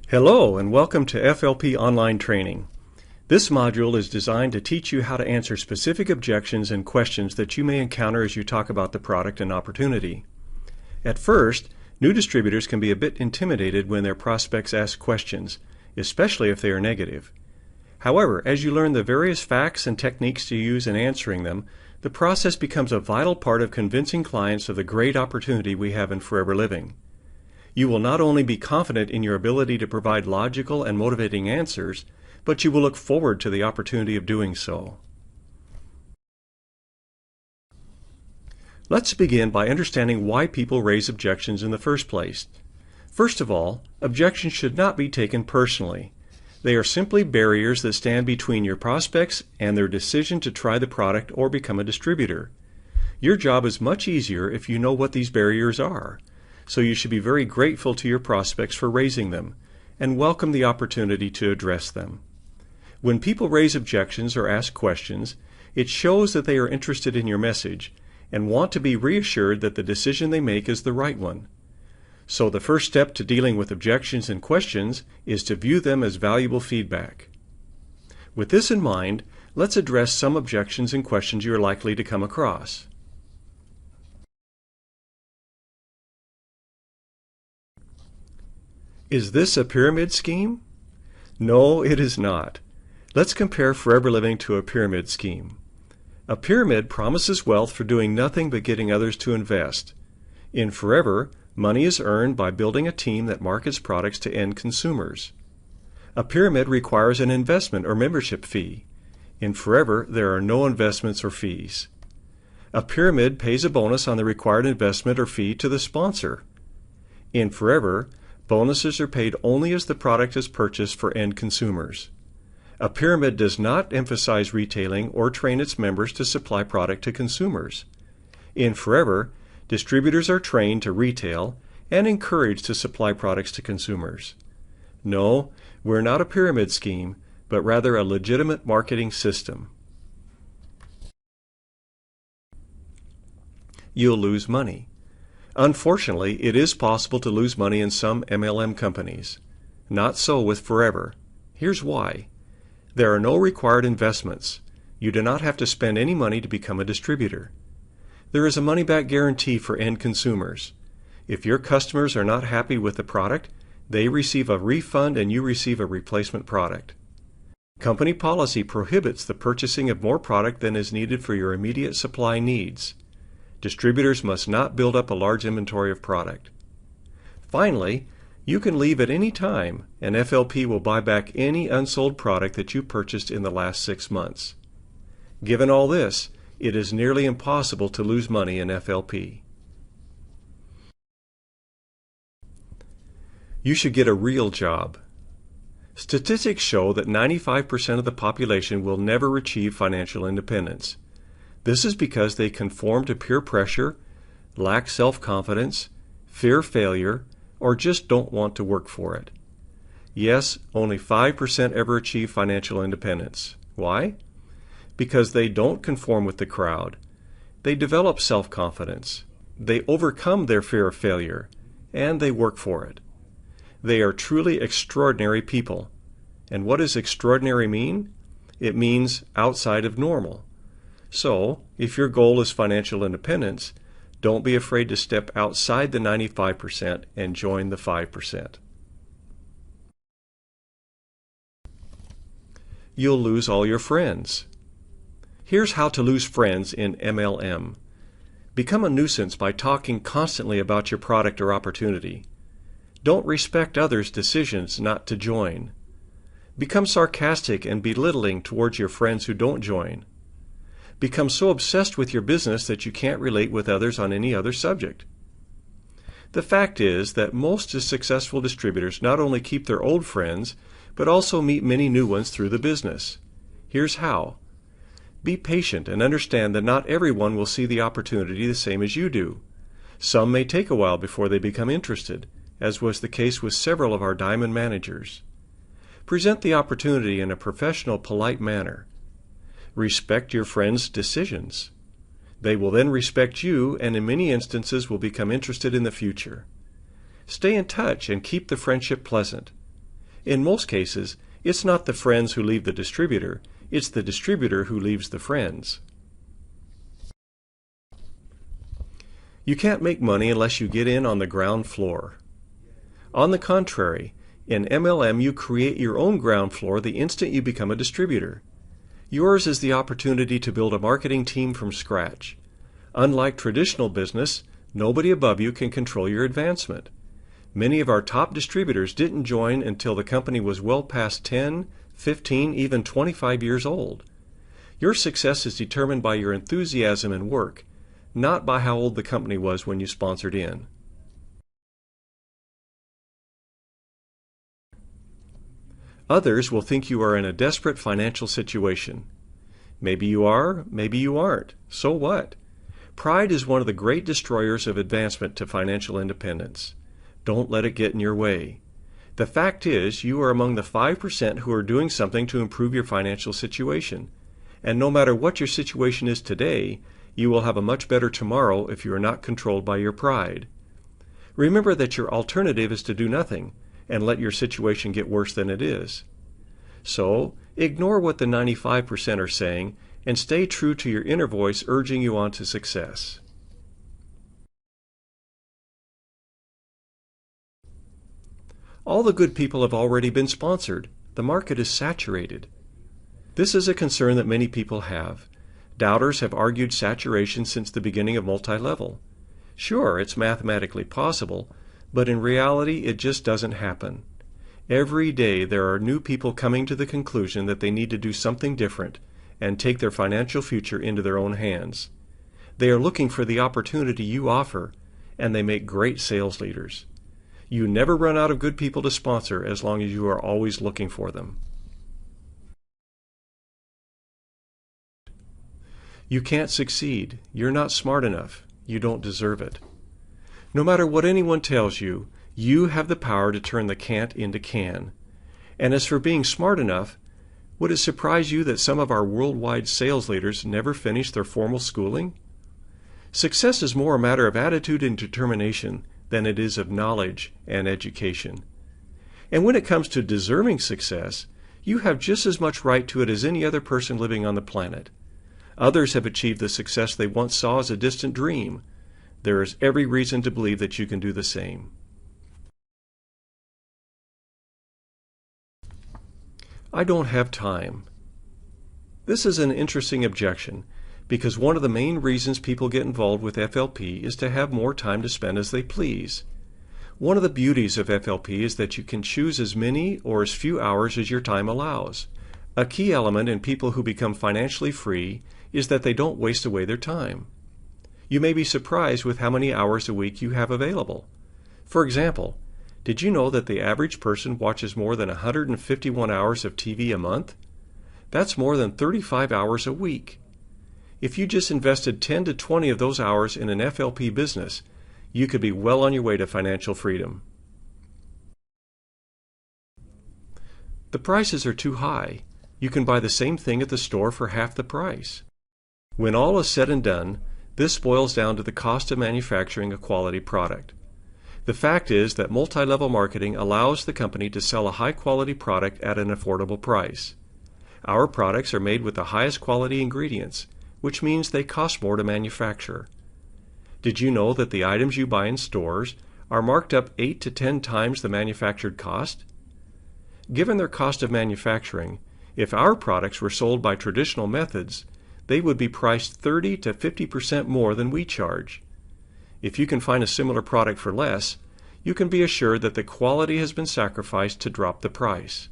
Hello and welcome to FLP Online Training. This module is designed to teach you how to answer specific objections and questions that you may encounter as you talk about the product and opportunity. At first, new distributors can be a bit intimidated when their prospects ask questions, especially if they are negative. However, as you learn the various facts and techniques to use in answering them, the process becomes a vital part of convincing clients of the great opportunity we have in Forever Living. You will not only be confident in your ability to provide logical and motivating answers, but you will look forward to the opportunity of doing so. Let's begin by understanding why people raise objections in the first place. First of all, objections should not be taken personally. They are simply barriers that stand between your prospects and their decision to try the product or become a distributor. Your job is much easier if you know what these barriers are. So you should be very grateful to your prospects for raising them, and welcome the opportunity to address them. When people raise objections or ask questions, it shows that they are interested in your message and want to be reassured that the decision they make is the right one. So the first step to dealing with objections and questions is to view them as valuable feedback. With this in mind, let's address some objections and questions you are likely to come across. Is this a pyramid scheme? No, it is not. Let's compare Forever Living to a pyramid scheme. A pyramid promises wealth for doing nothing but getting others to invest. In Forever, money is earned by building a team that markets products to end consumers. A pyramid requires an investment or membership fee. In Forever, there are no investments or fees. A pyramid pays a bonus on the required investment or fee to the sponsor. In Forever, bonuses are paid only as the product is purchased for end consumers. A pyramid does not emphasize retailing or train its members to supply product to consumers. In Forever, distributors are trained to retail and encouraged to supply products to consumers. No, we're not a pyramid scheme, but rather a legitimate marketing system. You'll lose money. Unfortunately, it is possible to lose money in some MLM companies. Not so with Forever. Here's why. There are no required investments. You do not have to spend any money to become a distributor. There is a money-back guarantee for end consumers. If your customers are not happy with the product, they receive a refund and you receive a replacement product. Company policy prohibits the purchasing of more product than is needed for your immediate supply needs. Distributors must not build up a large inventory of product. Finally, you can leave at any time, and FLP will buy back any unsold product that you purchased in the last 6 months. Given all this, it is nearly impossible to lose money in FLP. You should get a real job. Statistics show that 95% of the population will never achieve financial independence. This is because they conform to peer pressure, lack self-confidence, fear failure, or just don't want to work for it. Yes, only 5% ever achieve financial independence. Why? Because they don't conform with the crowd. They develop self-confidence. They overcome their fear of failure, and they work for it. They are truly extraordinary people. And what does extraordinary mean? It means outside of normal. So, if your goal is financial independence, don't be afraid to step outside the 95% and join the 5%. You'll lose all your friends. Here's how to lose friends in MLM. Become a nuisance by talking constantly about your product or opportunity. Don't respect others' decisions not to join. Become sarcastic and belittling towards your friends who don't join. Become so obsessed with your business that you can't relate with others on any other subject. The fact is that most successful distributors not only keep their old friends, but also meet many new ones through the business. Here's how. Be patient and understand that not everyone will see the opportunity the same as you do. Some may take a while before they become interested, as was the case with several of our diamond managers. Present the opportunity in a professional, polite manner. Respect your friends' decisions. They will then respect you and in many instances will become interested in the future. Stay in touch and keep the friendship pleasant. In most cases, it's not the friends who leave the distributor, it's the distributor who leaves the friends. You can't make money unless you get in on the ground floor. On the contrary, in MLM you create your own ground floor the instant you become a distributor. Yours is the opportunity to build a marketing team from scratch. Unlike traditional business, nobody above you can control your advancement. Many of our top distributors didn't join until the company was well past 10, 15, even 25 years old. Your success is determined by your enthusiasm and work, not by how old the company was when you sponsored in. Others will think you are in a desperate financial situation. Maybe you are, maybe you aren't. So what? Pride is one of the great destroyers of advancement to financial independence. Don't let it get in your way. The fact is, you are among the 5% who are doing something to improve your financial situation. And no matter what your situation is today, you will have a much better tomorrow if you are not controlled by your pride. Remember that your alternative is to do nothing and let your situation get worse than it is. So, ignore what the 95% are saying and stay true to your inner voice urging you on to success. All the good people have already been sponsored. The market is saturated. This is a concern that many people have. Doubters have argued saturation since the beginning of multi-level. Sure, it's mathematically possible, but in reality it just doesn't happen. Every day there are new people coming to the conclusion that they need to do something different and take their financial future into their own hands. They are looking for the opportunity you offer, and they make great sales leaders. You never run out of good people to sponsor as long as you are always looking for them. You can't succeed. You're not smart enough. You don't deserve it. No matter what anyone tells you, you have the power to turn the can't into can. And as for being smart enough, would it surprise you that some of our worldwide sales leaders never finish their formal schooling? Success is more a matter of attitude and determination than it is of knowledge and education. And when it comes to deserving success, you have just as much right to it as any other person living on the planet. Others have achieved the success they once saw as a distant dream. There is every reason to believe that you can do the same. I don't have time. This is an interesting objection because one of the main reasons people get involved with FLP is to have more time to spend as they please. One of the beauties of FLP is that you can choose as many or as few hours as your time allows. A key element in people who become financially free is that they don't waste away their time. You may be surprised with how many hours a week you have available. For example, did you know that the average person watches more than 151 hours of TV a month? That's more than 35 hours a week. If you just invested 10 to 20 of those hours in an FLP business, you could be well on your way to financial freedom. The prices are too high. You can buy the same thing at the store for half the price. When all is said and done, this boils down to the cost of manufacturing a quality product. The fact is that multi-level marketing allows the company to sell a high-quality product at an affordable price. Our products are made with the highest quality ingredients, which means they cost more to manufacture. Did you know that the items you buy in stores are marked up 8 to 10 times the manufactured cost? Given their cost of manufacturing, if our products were sold by traditional methods, they would be priced 30 to 50% more than we charge. If you can find a similar product for less, you can be assured that the quality has been sacrificed to drop the price.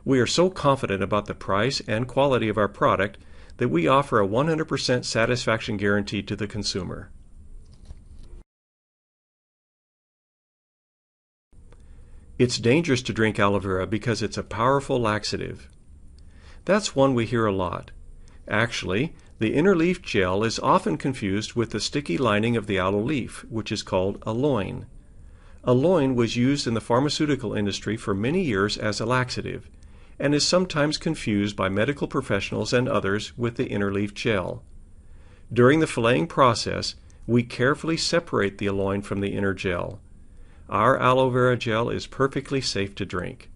We are so confident about the price and quality of our product that we offer a 100% satisfaction guarantee to the consumer. It's dangerous to drink aloe vera because it's a powerful laxative. That's one we hear a lot. Actually, the inner leaf gel is often confused with the sticky lining of the aloe leaf, which is called aloin. Aloin was used in the pharmaceutical industry for many years as a laxative, and is sometimes confused by medical professionals and others with the inner leaf gel. During the filleting process, we carefully separate the aloin from the inner gel. Our aloe vera gel is perfectly safe to drink.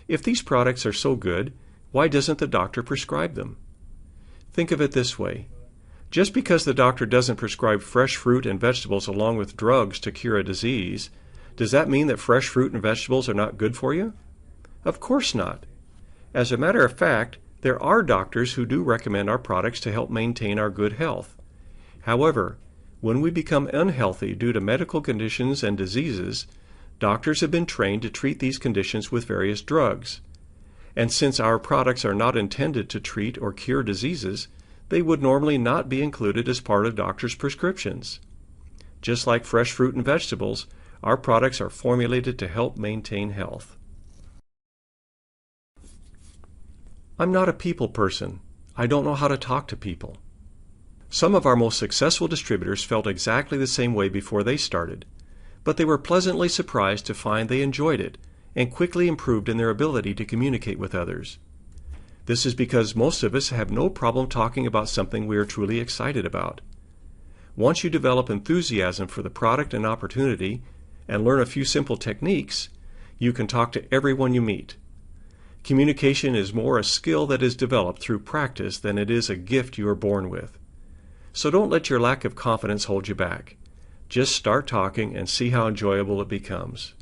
If these products are so good, why doesn't the doctor prescribe them? Think of it this way. Just because the doctor doesn't prescribe fresh fruit and vegetables along with drugs to cure a disease, does that mean that fresh fruit and vegetables are not good for you? Of course not. As a matter of fact, there are doctors who do recommend our products to help maintain our good health. However, when we become unhealthy due to medical conditions and diseases, doctors have been trained to treat these conditions with various drugs. And since our products are not intended to treat or cure diseases, they would normally not be included as part of doctors' prescriptions. Just like fresh fruit and vegetables, our products are formulated to help maintain health. I'm not a people person. I don't know how to talk to people. Some of our most successful distributors felt exactly the same way before they started, but they were pleasantly surprised to find they enjoyed it and quickly improved in their ability to communicate with others. This is because most of us have no problem talking about something we are truly excited about. Once you develop enthusiasm for the product and opportunity and learn a few simple techniques, you can talk to everyone you meet. Communication is more a skill that is developed through practice than it is a gift you are born with. So don't let your lack of confidence hold you back. Just start talking and see how enjoyable it becomes.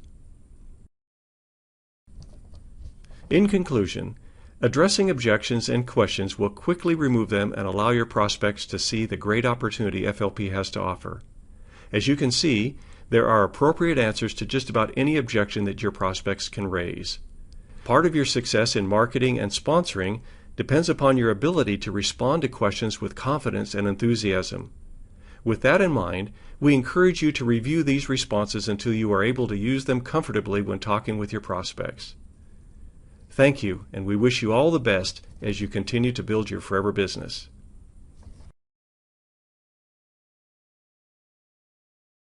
In conclusion, addressing objections and questions will quickly remove them and allow your prospects to see the great opportunity FLP has to offer. As you can see, there are appropriate answers to just about any objection that your prospects can raise. Part of your success in marketing and sponsoring depends upon your ability to respond to questions with confidence and enthusiasm. With that in mind, we encourage you to review these responses until you are able to use them comfortably when talking with your prospects. Thank you, and we wish you all the best as you continue to build your forever business.